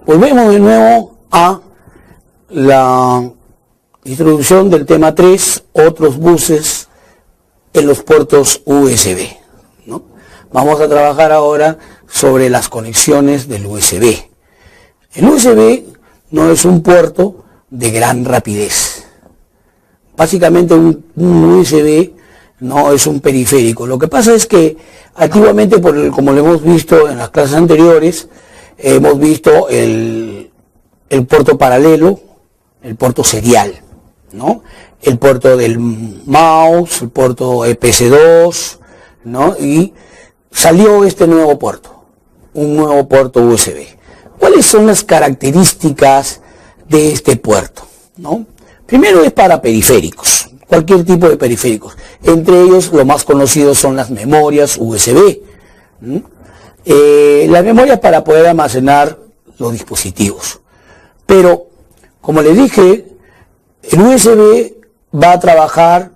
volvemos de nuevo a la introducción del tema 3, otros buses en los puertos USB, ¿no? Vamos a trabajar ahora sobre las conexiones del USB. El USB no es un puerto de gran rapidez. Básicamente un USB no es un periférico. Lo que pasa es que antiguamente, como lo hemos visto en las clases anteriores, hemos visto el puerto paralelo, el puerto serial, ¿no? El puerto del mouse, el puerto EPC2, ¿no? Y salió este nuevo puerto, un nuevo puerto USB. ¿Cuáles son las características de este puerto, ¿no? Primero es para periféricos, cualquier tipo de periféricos. Entre ellos, lo más conocido son las memorias USB. Las memorias para poder almacenar los dispositivos. Pero, como les dije, el USB va a trabajar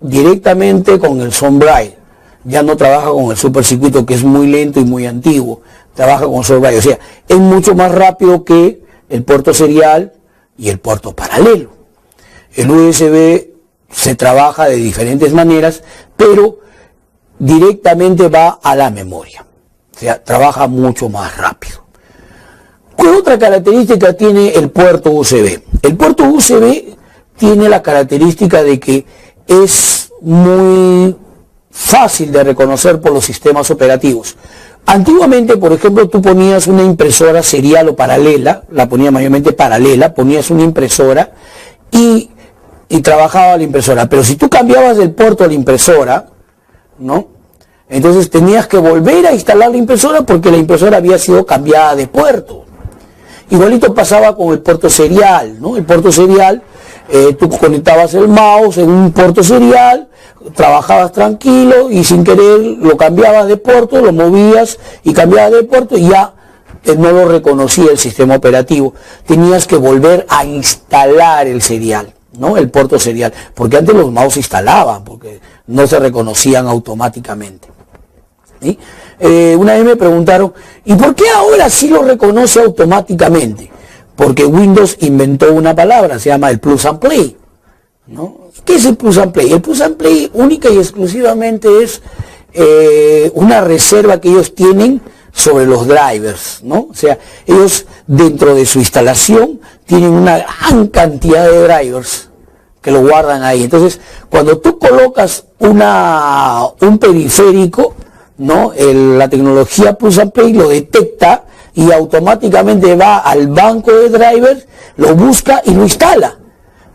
directamente con el SOM-Braille. Ya no trabaja con el supercircuito, que es muy lento y muy antiguo. Trabaja con SOM-Braille. O sea, es mucho más rápido que el puerto serial y el puerto paralelo. El USB se trabaja de diferentes maneras, pero directamente va a la memoria. O sea, trabaja mucho más rápido. ¿Qué otra característica tiene el puerto USB? El puerto USB tiene la característica de que es muy fácil de reconocer por los sistemas operativos. Antiguamente, por ejemplo, tú ponías una impresora serial o paralela, la ponías mayormente paralela, ponías una impresora y trabajaba la impresora. Pero si tú cambiabas del puerto a la impresora, ¿no? Entonces tenías que volver a instalar la impresora porque la impresora había sido cambiada de puerto. Igualito pasaba con el puerto serial, ¿no? El puerto serial, tú conectabas el mouse en un puerto serial, trabajabas tranquilo y sin querer lo cambiabas de puerto, lo movías y cambiabas de puerto y ya no lo reconocía el sistema operativo. Tenías que volver a instalar el serial, ¿no? El puerto serial, porque antes los mouse se instalaban, porque no se reconocían automáticamente. ¿Sí? Una vez me preguntaron, ¿y por qué ahora sí lo reconoce automáticamente? Porque Windows inventó una palabra, se llama el plug and play, ¿no? ¿Qué es el plug and play? El plug and play única y exclusivamente es una reserva que ellos tienen sobre los drivers, ¿no? O sea, ellos dentro de su instalación tienen una gran cantidad de drivers que lo guardan ahí. Entonces, cuando tú colocas un periférico, ¿no? La tecnología Plug and Play lo detecta y automáticamente va al banco de drivers, lo busca y lo instala.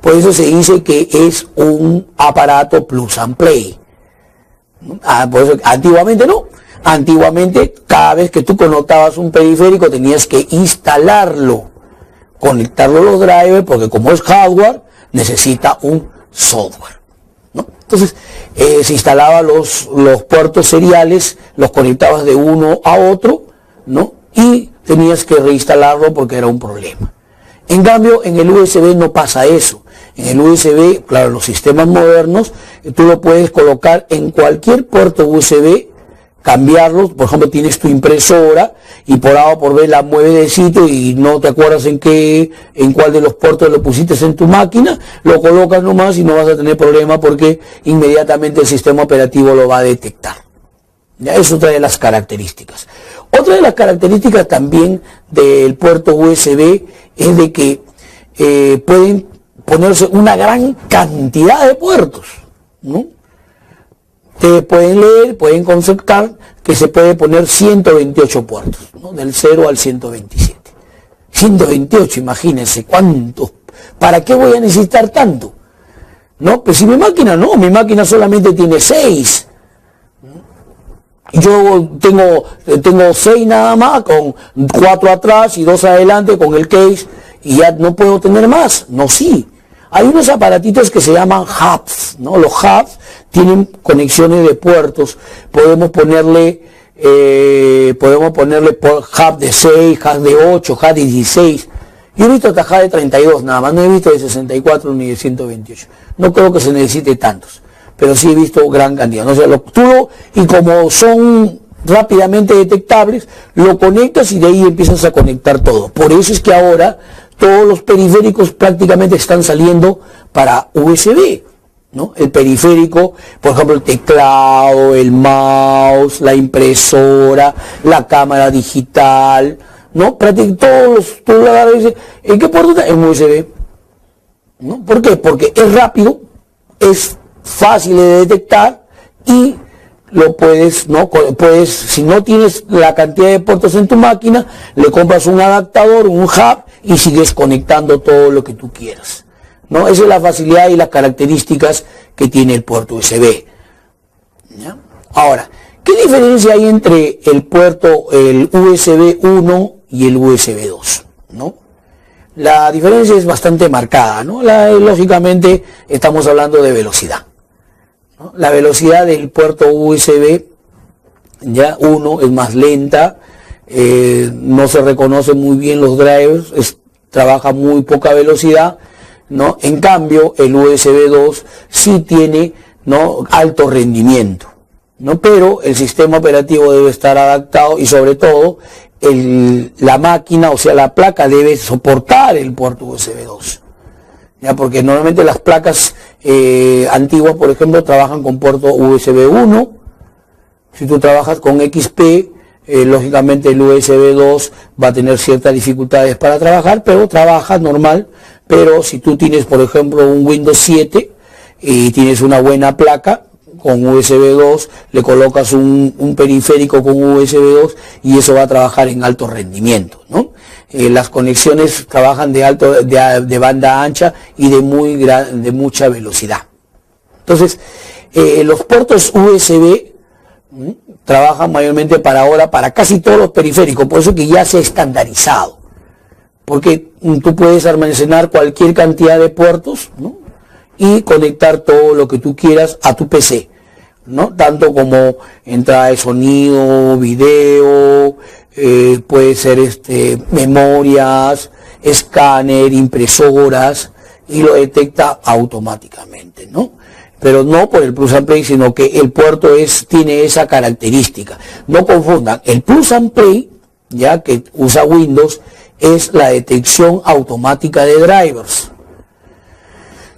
Por eso se dice que es un aparato Plug and Play. Por eso, antiguamente no. Antiguamente, cada vez que tú conectabas un periférico tenías que instalarlo, conectarlo a los drivers, porque como es hardware, necesita un software, ¿no? Entonces, se instalaba los puertos seriales, los conectabas de uno a otro, ¿no? Y tenías que reinstalarlo porque era un problema. En cambio, en el USB no pasa eso. En el USB, claro, los sistemas modernos, tú lo puedes colocar en cualquier puerto USB, cambiarlos. Por ejemplo, tienes tu impresora y por A o por B la mueves de sitio y no te acuerdas en cuál de los puertos lo pusiste en tu máquina, lo colocas nomás y no vas a tener problema porque inmediatamente el sistema operativo lo va a detectar. Ya, es otra de las características. Otra de las características también del puerto USB es de que pueden ponerse una gran cantidad de puertos, ¿no? Ustedes pueden leer, pueden conceptar que se puede poner 128 puertos, ¿no? Del 0 al 127. 128, imagínense, ¿cuántos? ¿Para qué voy a necesitar tanto? ¿No? Pues si mi máquina solamente tiene 6. Yo tengo 6 nada más, con 4 atrás y 2 adelante con el case, y ya no puedo tener más. No, sí. Hay unos aparatitos que se llaman hubs, ¿no? Los hubs tienen conexiones de puertos. Podemos ponerle hub de 6, hub de 8, hub de 16. Yo he visto hasta hub de 32 nada más, no he visto de 64 ni de 128. No creo que se necesite tantos, pero sí he visto gran cantidad. ¿No? O sea, y como son rápidamente detectables, lo conectas y de ahí empiezas a conectar todo. Por eso es que ahora todos los periféricos prácticamente están saliendo para USB, ¿no? El periférico, por ejemplo, el teclado, el mouse, la impresora, la cámara digital, ¿no? Prácticamente todos los agarras, ¿en qué puerto está? En USB, ¿no? ¿Por qué? Porque es rápido, es fácil de detectar y lo puedes, ¿no? Puedes, si no tienes la cantidad de puertos en tu máquina, le compras un adaptador, un hub y sigues conectando todo lo que tú quieras, ¿no? Esa es la facilidad y las características que tiene el puerto USB, ¿ya? Ahora, ¿qué diferencia hay entre el puerto, el USB 1 y el USB 2, ¿no? La diferencia es bastante marcada, ¿no? Lógicamente estamos hablando de velocidad, ¿no? La velocidad del puerto USB ya 1 es más lenta, no se reconocen muy bien los drivers, trabaja muy poca velocidad, ¿no? En cambio el USB 2 sí tiene, ¿no?, alto rendimiento, ¿no? Pero el sistema operativo debe estar adaptado y sobre todo la máquina, o sea la placa, debe soportar el puerto USB 2. ¿Ya? Porque normalmente las placas antiguas, por ejemplo, trabajan con puerto USB 1. Si tú trabajas con XP, lógicamente el USB 2 va a tener ciertas dificultades para trabajar, pero trabaja normal. Pero si tú tienes, por ejemplo, un Windows 7 y tienes una buena placa con USB 2, le colocas un periférico con USB 2 y eso va a trabajar en alto rendimiento, ¿no? Las conexiones trabajan de banda ancha y de mucha velocidad. Entonces, los puertos USB trabajan mayormente para casi todos los periféricos, por eso que ya se ha estandarizado. Porque tú puedes almacenar cualquier cantidad de puertos, ¿no?, y conectar todo lo que tú quieras a tu PC, ¿no? Tanto como entrada de sonido, video, puede ser memorias, escáner, impresoras, y lo detecta automáticamente, ¿no? Pero no por el Plug and Play, sino que el puerto tiene esa característica. No confundan, el Plug and Play, ya que usa Windows, es la detección automática de drivers.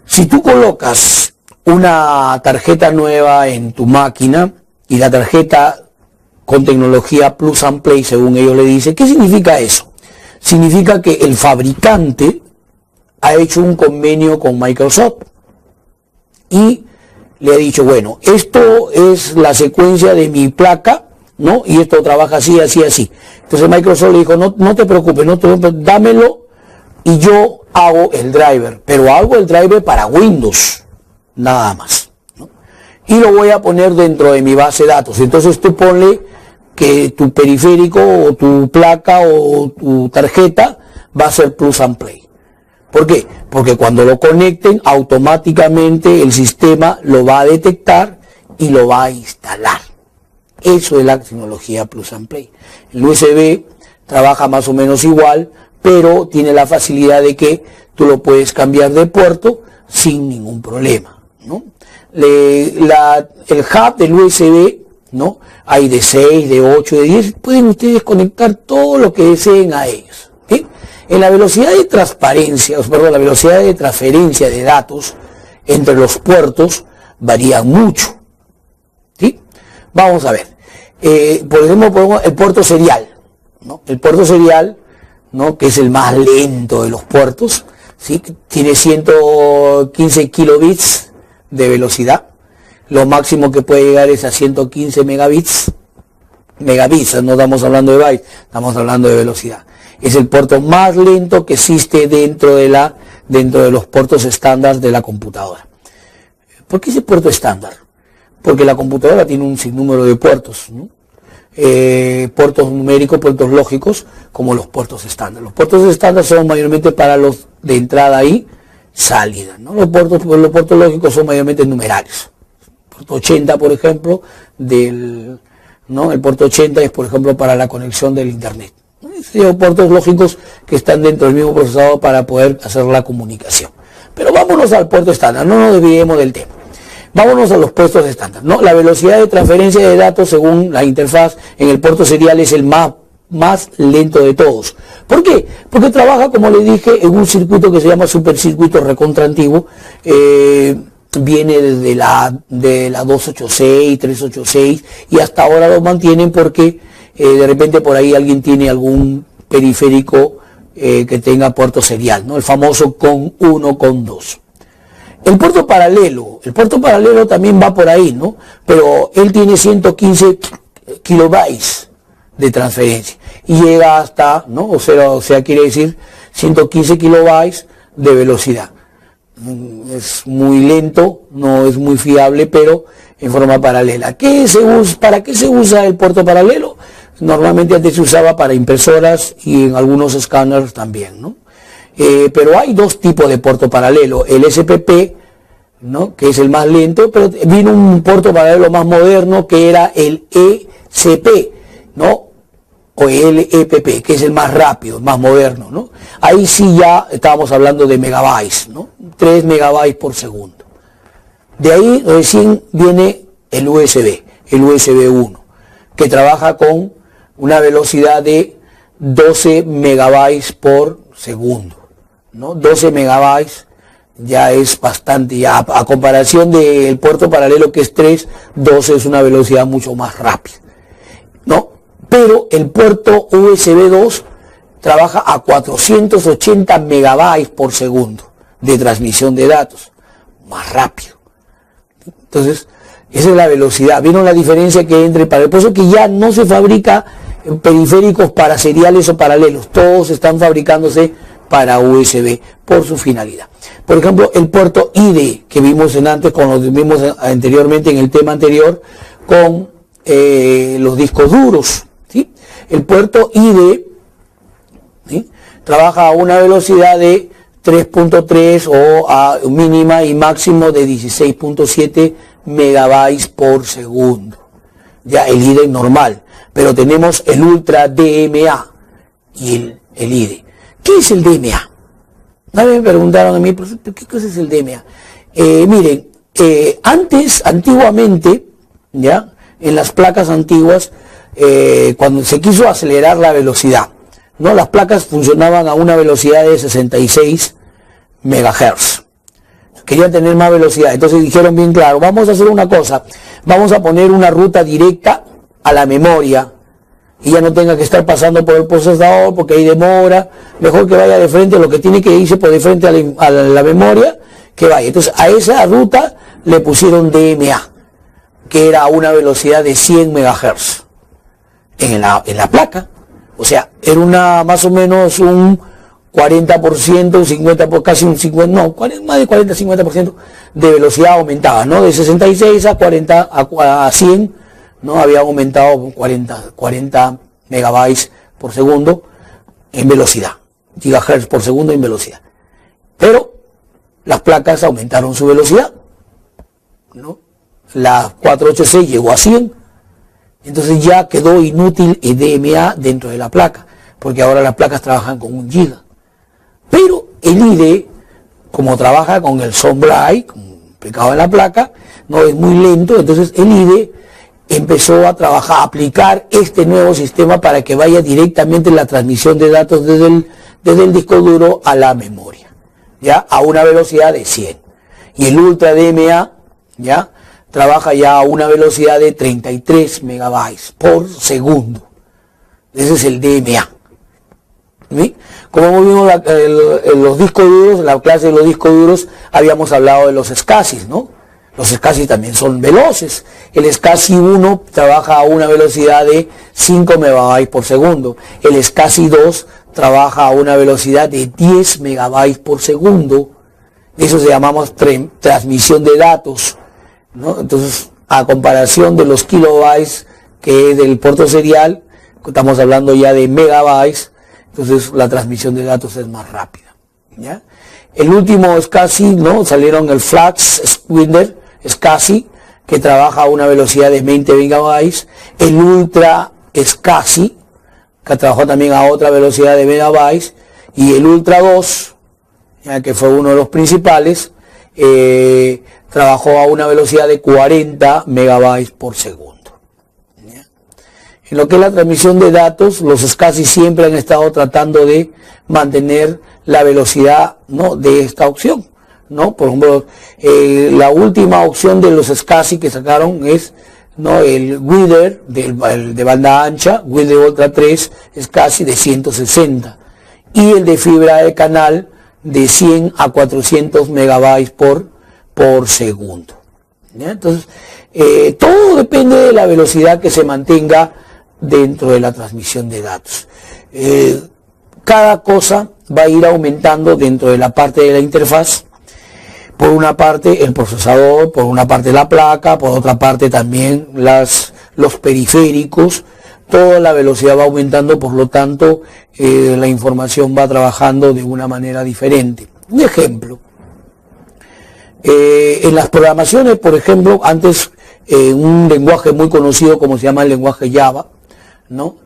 Si tú colocas una tarjeta nueva en tu máquina y la tarjeta con tecnología Plug and Play, según ellos le dicen, ¿qué significa eso? Significa que el fabricante ha hecho un convenio con Microsoft y le ha dicho, bueno, esto es la secuencia de mi placa, ¿no? Y esto trabaja así, así, así. Entonces Microsoft le dijo, no te preocupes, dámelo y yo hago el driver, pero hago el driver para Windows, nada más, ¿no? Y lo voy a poner dentro de mi base de datos. Entonces tú ponle que tu periférico o tu placa o tu tarjeta va a ser Plug and Play. ¿Por qué? Porque cuando lo conecten, automáticamente el sistema lo va a detectar y lo va a instalar. Eso es la tecnología Plug and Play. El USB trabaja más o menos igual, pero tiene la facilidad de que tú lo puedes cambiar de puerto sin ningún problema, ¿no? El hub del USB, ¿no?, hay de 6, de 8, de 10, pueden ustedes conectar todo lo que deseen a ellos, ¿sí? En la velocidad de la velocidad de transferencia de datos entre los puertos varía mucho, ¿sí? Vamos a ver, por ejemplo, el puerto serial, ¿no? El puerto serial, ¿no?, que es el más lento de los puertos, ¿sí?, tiene 115 kilobits de velocidad. Lo máximo que puede llegar es a 115 megabits, no estamos hablando de bytes, estamos hablando de velocidad. Es el puerto más lento que existe dentro de los puertos estándar de la computadora. ¿Por qué ese puerto estándar? Porque la computadora tiene un sinnúmero de puertos, ¿no? Puertos numéricos, puertos lógicos, como los puertos estándar. Los puertos estándar son mayormente para los de entrada y salida, ¿no? Los puertos lógicos son mayormente numerales. Puerto 80, por ejemplo, ¿no? El puerto 80 es, por ejemplo, para la conexión del internet. Son puertos lógicos que están dentro del mismo procesador para poder hacer la comunicación. Pero vámonos al puerto estándar, no nos desviemos del tema. vámonos a los puertos estándar, ¿no? La velocidad de transferencia de datos según la interfaz en el puerto serial es el más lento de todos. ¿Por qué? Porque trabaja, como le dije, en un circuito que se llama supercircuito recontra antiguo. Viene desde de la 286, 386 y hasta ahora lo mantienen porque de repente por ahí alguien tiene algún periférico que tenga puerto serial, ¿no? El famoso CON 1, CON 2. El puerto paralelo también va por ahí, ¿no? Pero él tiene 115 kilobytes de transferencia y llega hasta, ¿no? O sea, quiere decir 115 kilobytes de velocidad. Es muy lento, no es muy fiable, pero en forma paralela. ¿Para qué se usa el puerto paralelo? Normalmente antes se usaba para impresoras y en algunos escáneres también, ¿no? Pero hay dos tipos de puerto paralelo, el SPP, ¿no? Que es el más lento, pero vino un puerto paralelo más moderno que era el ECP, ¿no? O el EPP, que es el más rápido, más moderno, ¿no? Ahí sí ya estábamos hablando de megabytes, ¿no? 3 megabytes por segundo. De ahí recién viene el USB 1, que trabaja con una velocidad de 12 megabytes por segundo, ¿no? 12 megabytes ya es bastante, ya a comparación del puerto paralelo que es 3, 12 es una velocidad mucho más rápida, ¿no? Pero el puerto USB 2 trabaja a 480 megabytes por segundo de transmisión de datos, más rápido. Entonces, esa es la velocidad. ¿Vieron la diferencia que hay entre paralelos? Por eso que ya no se fabrica periféricos para seriales o paralelos, todos están fabricándose para USB por su finalidad. Por ejemplo, el puerto ID que vimos vimos anteriormente en el tema anterior con los discos duros, ¿sí? El puerto ID, ¿sí?, trabaja a una velocidad de 3.3 o a mínima y máximo de 16.7 megabytes por segundo. Ya el ID normal, pero tenemos el Ultra DMA y el ID. ¿Qué es el DMA? Me preguntaron a mí, ¿qué cosa es el DMA? Miren, antiguamente, ya, en las placas antiguas, cuando se quiso acelerar la velocidad, ¿no? Las placas funcionaban a una velocidad de 66 MHz. Querían tener más velocidad, entonces dijeron bien claro, vamos a hacer una cosa, vamos a poner una ruta directa a la memoria y ya no tenga que estar pasando por el procesador porque hay demora, mejor que vaya de frente, lo que tiene que irse por de frente a la memoria, que vaya. Entonces a esa ruta le pusieron DMA, que era a una velocidad de 100 MHz en la placa. O sea, era más o menos un 40%, un 50%, casi un 50%, no, más de 40-50% de velocidad aumentaba, ¿no? De 66 a 40 a 100, ¿no? Había aumentado 40 megabytes por segundo en velocidad, gigahertz por segundo en velocidad. Pero las placas aumentaron su velocidad, ¿no? La 486 llegó a 100, entonces ya quedó inútil el DMA dentro de la placa, porque ahora las placas trabajan con 1 giga. Pero el ID, como trabaja con el Sunbright, como explicado en la placa, no es muy lento, entonces el ID empezó a trabajar, a aplicar este nuevo sistema para que vaya directamente la transmisión de datos desde el disco duro a la memoria, ya a una velocidad de 100. Y el Ultra DMA, ya trabaja ya a una velocidad de 33 megabytes por segundo. Ese es el DMA. ¿Sí? Como vimos los discos duros, en la clase de los discos duros, habíamos hablado de los SCSI, ¿no? Los SCSI también son veloces. El SCSI 1 trabaja a una velocidad de 5 megabytes por segundo. El SCSI 2 trabaja a una velocidad de 10 megabytes por segundo. Eso se llamamos transmisión de datos, ¿no? Entonces, a comparación de los kilobytes que es del puerto serial, estamos hablando ya de megabytes, entonces la transmisión de datos es más rápida, ¿ya? El último SCSI, ¿no? Salieron el Flash Squinder SCSI, que trabaja a una velocidad de 20 megabytes, el Ultra SCSI, que trabajó también a otra velocidad de megabytes, y el Ultra 2, ya que fue uno de los principales, trabajó a una velocidad de 40 megabytes por segundo. ¿Ya? En lo que es la transmisión de datos, los SCSI siempre han estado tratando de mantener la velocidad, ¿no?, de esta opción, ¿no? Por ejemplo, la última opción de los SCSI que sacaron es, ¿no?, el Wither de banda ancha, Wither Ultra 3 SCSI de 160 y el de fibra de canal de 100 a 400 megabytes por segundo. ¿Ya? Entonces, todo depende de la velocidad que se mantenga dentro de la transmisión de datos. Cada cosa va a ir aumentando dentro de la parte de la interfaz. Por una parte el procesador, por una parte la placa, por otra parte también los periféricos. Toda la velocidad va aumentando, por lo tanto la información va trabajando de una manera diferente. Un ejemplo, en las programaciones, por ejemplo, antes un lenguaje muy conocido como se llama el lenguaje Java, ¿no?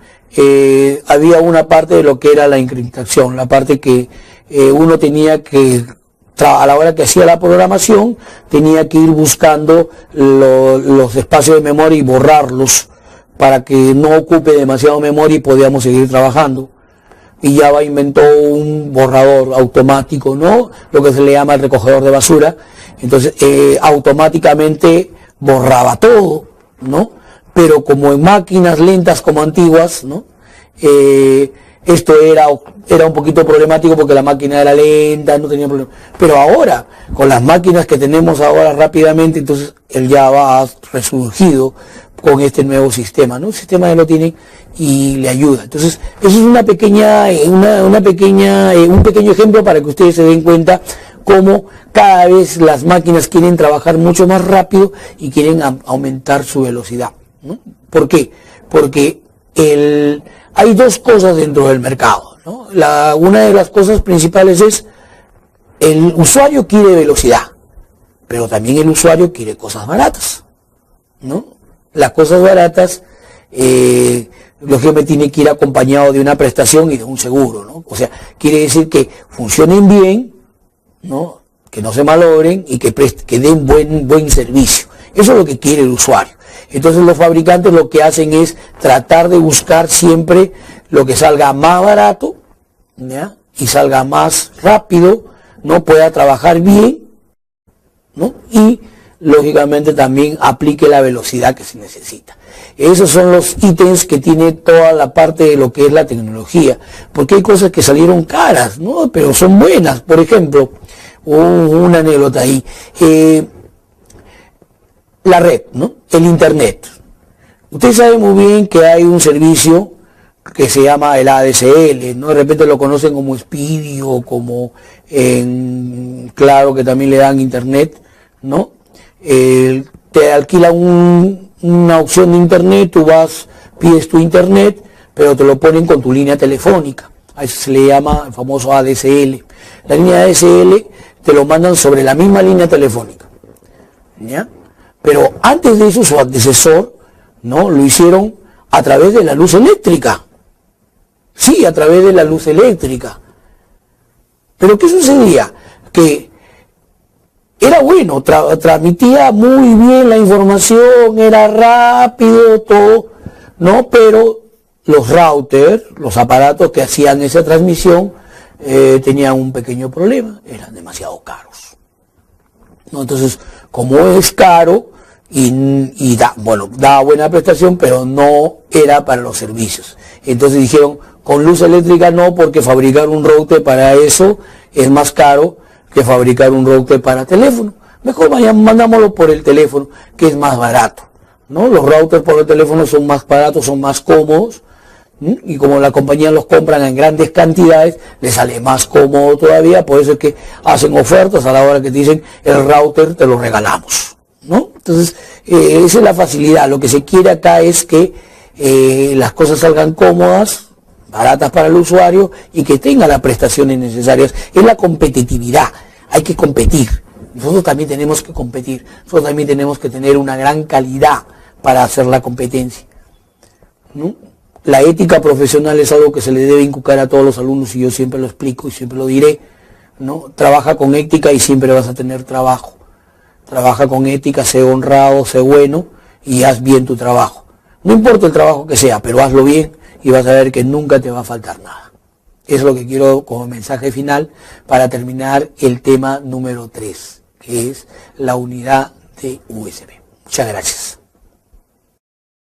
Había una parte de lo que era la encriptación, la parte que uno tenía que, a la hora que hacía la programación, tenía que ir buscando los espacios de memoria y borrarlos para que no ocupe demasiado memoria y podíamos seguir trabajando. Y Java inventó un borrador automático, ¿no?, lo que se le llama el recogedor de basura. Entonces automáticamente borraba todo, ¿no? Pero como en máquinas lentas como antiguas, ¿no?, esto era un poquito problemático porque la máquina era lenta, no tenía problema. Pero ahora, con las máquinas que tenemos ahora rápidamente, entonces el Java ha resurgido con este nuevo sistema, ¿no? Un sistema que lo tiene y le ayuda. Entonces, eso es un pequeño ejemplo para que ustedes se den cuenta cómo cada vez las máquinas quieren trabajar mucho más rápido y quieren aumentar su velocidad, ¿no? ¿Por qué? Porque hay dos cosas dentro del mercado, ¿no? Una de las cosas principales es el usuario quiere velocidad, pero también el usuario quiere cosas baratas, ¿no? Las cosas baratas, lógicamente, tiene que ir acompañado de una prestación y de un seguro, ¿no? O sea, quiere decir que funcionen bien, ¿no?, que no se malogren y que den buen servicio. Eso es lo que quiere el usuario. Entonces los fabricantes lo que hacen es tratar de buscar siempre lo que salga más barato, ¿ya?, y salga más rápido, no pueda trabajar bien, ¿no?, y lógicamente también aplique la velocidad que se necesita. Esos son los ítems que tiene toda la parte de lo que es la tecnología, porque hay cosas que salieron caras, ¿no?, pero son buenas. Por ejemplo, una anécdota ahí, la red, ¿no?, el internet. Usted sabe muy bien que hay un servicio que se llama el ADSL, ¿no? De repente lo conocen como Speedy o como Claro, que también le dan internet, ¿no? Te alquila una opción de internet, tú vas, pides tu internet, pero te lo ponen con tu línea telefónica. A eso se le llama el famoso ADSL. La línea ADSL te lo mandan sobre la misma línea telefónica, ¿ya? Pero antes de eso, su antecesor, ¿no?, lo hicieron a través de la luz eléctrica. Sí, a través de la luz eléctrica. Pero ¿qué sucedía? Que era bueno, transmitía muy bien la información, era rápido, todo, ¿no? Pero los routers, los aparatos que hacían esa transmisión, tenían un pequeño problema, eran demasiado caros, ¿no? Entonces, como es caro y da buena prestación, pero no era para los servicios. Entonces dijeron, con luz eléctrica no, porque fabricar un router para eso es más caro que fabricar un router para teléfono. Mejor mandámoslo por el teléfono, que es más barato, ¿no? Los routers por el teléfono son más baratos, son más cómodos, ¿sí? Y como la compañía los compran en grandes cantidades, les sale más cómodo todavía. Por eso es que hacen ofertas a la hora que te dicen, el router te lo regalamos, ¿no? Entonces, esa es la facilidad. Lo que se quiere acá es que las cosas salgan cómodas, baratas para el usuario y que tenga las prestaciones necesarias. Es la competitividad, hay que competir. Nosotros también tenemos que competir, nosotros también tenemos que tener una gran calidad para hacer la competencia, ¿no? La ética profesional es algo que se le debe inculcar a todos los alumnos y yo siempre lo explico y siempre lo diré. ¿no? Trabaja con ética y siempre vas a tener trabajo. Trabaja con ética, sé honrado, sé bueno y haz bien tu trabajo. No importa el trabajo que sea, pero hazlo bien y vas a ver que nunca te va a faltar nada. Eso es lo que quiero como mensaje final para terminar el tema número 3, que es la unidad de USB. Muchas gracias.